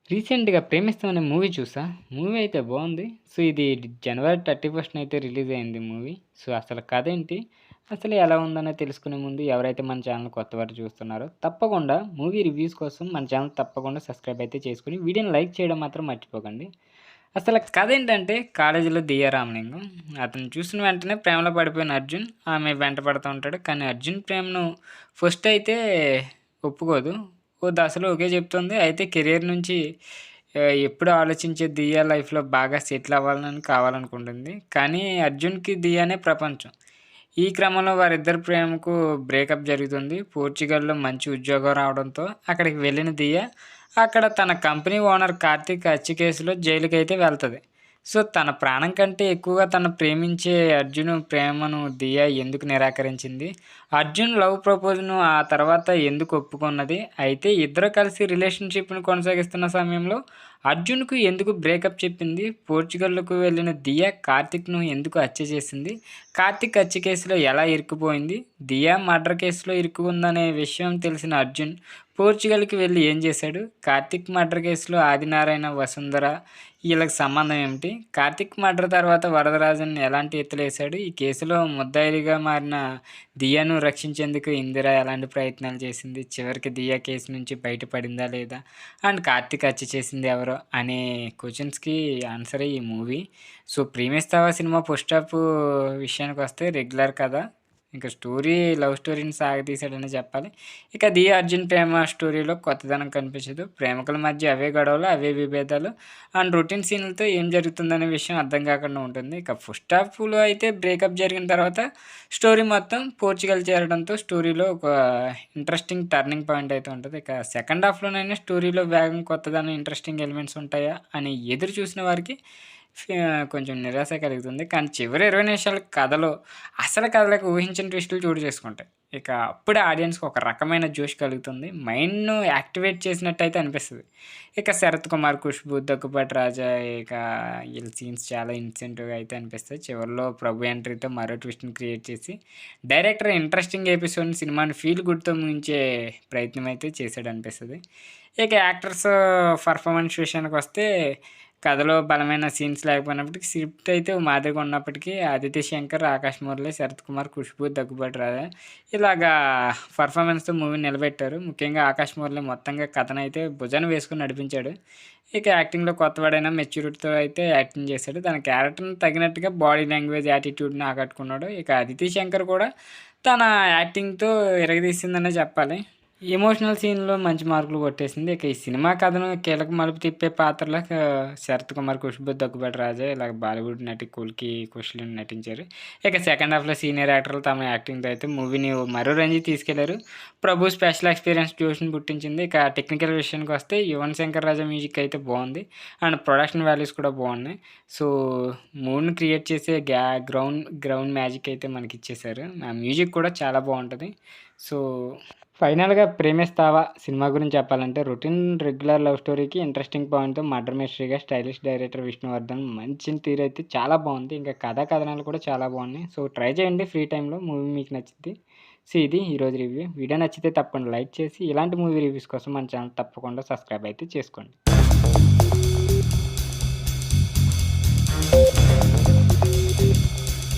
రీసెంట్‌గా 'ప్రేమిస్తాం' అనే మూవీ చూసా. మూవీ అయితే బావుంది. సో, ఇది జనవరి 31న అయితే రిలీజ్ అయింది మూవీ. సో, అసలు కథేంటి? అసలు ఎలా ఉందనేది తెలుసుకునే ముందు ఎవరైతే మన ఛానెల్ కొత్తవారు చూస్తున్నారో తప్పకుండా మూవీ రివ్యూస్ కోసం మన ఛానెల్ తప్పకుండా సబ్స్క్రైబ్ అయితే చేసుకొని వీడియోని లైక్ చేయడం మాత్రం మర్చిపోకండి. అసలు కథేంటంటే కాలేజీలో దియా రామలింగం. అతను చూసిన వెంటనే ప్రేమలో పడిపోయిన అర్జున్ ఆమె వెంట పడుతూ ఉంటాడు. కానీ అర్జున్ ప్రేమను ఫస్ట్ అయితే ఒప్పుకోదు. ఓ దశలో ఓకే చెప్తుంది. అయితే కెరియర్ నుంచి ఎప్పుడూ ఆలోచించే దియా లైఫ్‌లో బాగా సెటిల్ అవ్వాలని కావాలనుకుంటుంది. కానీ అర్జున్‌కి దియానే ప్రపంచం. ఈ క్రమంలో వారిద్దరి ప్రేమకు బ్రేకప్ జరుగుతుంది. పోర్చుగల్‌లో మంచి ఉద్యోగం రావడంతో అక్కడికి వెళ్ళిన దియా అక్కడ తన కంపెనీ ఓనర్ కార్తీక్ హత్య కేసులో జైలుకైతే వెళ్తది. సో, తన ప్రాణం కంటే ఎక్కువగా తను ప్రేమించే అర్జున్ ప్రేమను దియా ఎందుకు నిరాకరించింది? అర్జున్ లవ్ ప్రపోజ్‌ను ఆ తర్వాత ఎందుకు ఒప్పుకున్నది? అయితే ఇద్దరు కలిసి రిలేషన్‌షిప్‌ని కొనసాగిస్తున్న సమయంలో అర్జున్‌కు ఎందుకు బ్రేకప్ చెప్పింది? పోర్చుగల్‌కు వెళ్ళిన దియా కార్తీక్‌ను ఎందుకు హత్య చేసింది? కార్తీక్ హత్య కేసులో ఎలా ఇరుక్కుపోయింది? దియా మర్డర్ కేసులో ఇరుక్కుందనే విషయం తెలిసిన అర్జున్ పోర్చుగల్‌కి వెళ్లి ఏం చేశాడు? కార్తీక్ మర్డర్ కేసులో ఆదినారాయణ, వసుంధర ఈళ్ళకి సంబంధం ఏమిటి? కార్తీక్ మర్డర్ తర్వాత వరదరాజన్ ఎలాంటి ఎత్తులేశాడు? ఈ కేసులో ముద్దాయిలుగా మారిన దియాను రక్షించేందుకు ఇందిర ఎలాంటి ప్రయత్నాలు చేసింది? చివరికి దియా కేసు నుంచి బయటపడిందా లేదా? అండ్ కార్తీక్ హత్య చేసింది ఎవరు? అనే క్వెషన్స్‌కి ఆన్సరే ఈ మూవీ. సో, 'ప్రేమిస్తావా' సినిమా ఫస్ట్ హాఫ్ విషయానికొస్తే రెగ్యులర్ కథ. ఇంక స్టోరీ లవ్ స్టోరీని సాగతీశాడనే చెప్పాలి. ఇక 'దియా అర్జున్' ప్రేమ స్టోరీలో కొత్తదనం కనిపించదు. ప్రేమికుల మధ్య అవే గొడవలు, అవే విభేదాలు అండ్ రొటీన్ సీన్‌లతో ఏం జరుగుతుందనే విషయం అర్థం కాకుండా ఉంటుంది. ఇక ఫస్ట్ హాఫ్‌లో అయితే బ్రేకప్ జరిగిన తర్వాత స్టోరీ మొత్తం పోర్చుగల్ చేరడంతో స్టోరీలో ఒక ఇంట్రెస్టింగ్ టర్నింగ్ పాయింట్ అయితే ఉంటది. ఇక సెకండ్ హాఫ్‌లోనైనా స్టోరీలో వేగం, కొత్తదనం, ఇంట్రెస్టింగ్ ఎలిమెంట్స్ ఉంటాయా అని ఎదురు చూసిన వారికి కొంచెం నిరాశ కలుగుతుంది. కానీ చివరి 20 నిమిషాల కథలో అసలు కథలకు ఊహించని ట్విస్టులు చోటు చేసుకుంటాయి. ఇక అప్పుడే ఆడియన్స్‌కి ఒక రకమైన జోష్ కలుగుతుంది. మైండ్‌ను యాక్టివేట్ చేసినట్టయితే అనిపిస్తది. ఇక 'శరత్ కుమార్', 'ఖుష్బూ', 'దగ్గుబాటి రాజా' ఇక ఈళ్ళ సీన్స్ చాలా ఇన్సెంటివ్‌గా అయితే అనిపిస్తాయి. చివరిలో ప్రభు ఎంట్రీతో మరో ట్విస్ట్‌ని క్రియేట్ చేసి డైరెక్టర్ ఇంట్రెస్టింగ్ ఎపిసోడ్‌ని సినిమాని ఫీల్ గుడ్‌తో ముగించే ప్రయత్నం అయితే చేశాడనిపిస్తది. ఇక యాక్టర్స్ పర్ఫార్మెన్స్ విషయానికొస్తే కథలో బలమైన సీన్స్ లేకపోయినప్పటికీ స్క్రిప్ట్ అయితే ఓ మాదిరిగా ఉన్నప్పటికీ ఆదిత్య శంకర్, ఆకాష్ మురళి, శరత్ కుమార్, ఖుష్బూ, దగ్గుబాటి రాజా ఇలాగా పర్ఫార్మెన్స్‌తో మూవీని నిలబెట్టారు. ముఖ్యంగా ఆకాష్ మురళి మొత్తంగా కథనైతే భుజాన వేసుకొని నడిపించాడు. ఇక యాక్టింగ్‌లో కొత్తవాడైనా మెచ్యూరిటీతో అయితే యాక్టింగ్ చేశాడు. తన క్యారెక్టర్‌ని తగినట్టుగా బాడీ లాంగ్వేజ్, యాటిట్యూడ్‌ని ఆకట్టుకున్నాడు. ఇక ఆదిత్య శంకర్ కూడా తన యాక్టింగ్‌తో ఇరగదీసిందనే చెప్పాలి. ఎమోషనల్ సీన్‌లో మంచి మార్కులు కొట్టేసింది. ఇక ఈ సినిమా కథను కీలక మలుపు తిప్పే పాత్రలకు 'శరత్ కుమార్', 'ఖుష్బూ', 'దగ్గుబాటి రాజా' ఇలాగ బాలీవుడ్ నటి 'కుల్కి కుష్లిన్' నటించారు. ఇక సెకండ్ హాఫ్‌లో సీనియర్ యాక్టర్లు తమ యాక్టింగ్‌తో అయితే మూవీని మరో రేంజ్‌కి తీసుకెళ్లారు. 'ప్రభు' స్పెషల్ ఎక్స్‌పీరియన్స్ జోష్‌ని పుట్టించింది. ఇక టెక్నికల్ విషయానికొస్తే యువన్ శంకర్ రాజా మ్యూజిక్ అయితే బావుంది. అండ్ ప్రొడక్షన్ వాల్యూస్ కూడా బావున్నాయి. సో, మూడ్‌ని క్రియేట్ చేసే గ్రౌండ్ మ్యాజిక్ అయితే మనకిచ్చేశారు. ఆ మ్యూజిక్ కూడా చాలా బావుంటది. సో, ఫైనల్‌గా 'ప్రేమిస్తావా' సినిమా గురించి చెప్పాలంటే రొటీన్ రెగ్యులర్ లవ్ స్టోరీకి ఇంట్రెస్టింగ్ పాయింట్‌తో మర్డర్ మిస్టరీగా స్టైలిష్ డైరెక్టర్ విష్ణువర్ధన్ మంచి తీరైతే చాలా బావుంది. ఇంకా కథా కథనాలు కూడా చాలా బావున్నాయి. సో, ట్రై చేయండి ఫ్రీ టైమ్‌లో మూవీ మీకు నచ్చిద్ది. సో, ఇది ఈరోజు రివ్యూ. వీడియో నచ్చితే తప్పకుండా లైక్ చేసి ఇలాంటి మూవీ రివ్యూస్ కోసం మన ఛానల్ తప్పకుండా సబ్స్క్రైబ్ అయితే చేసుకోండి.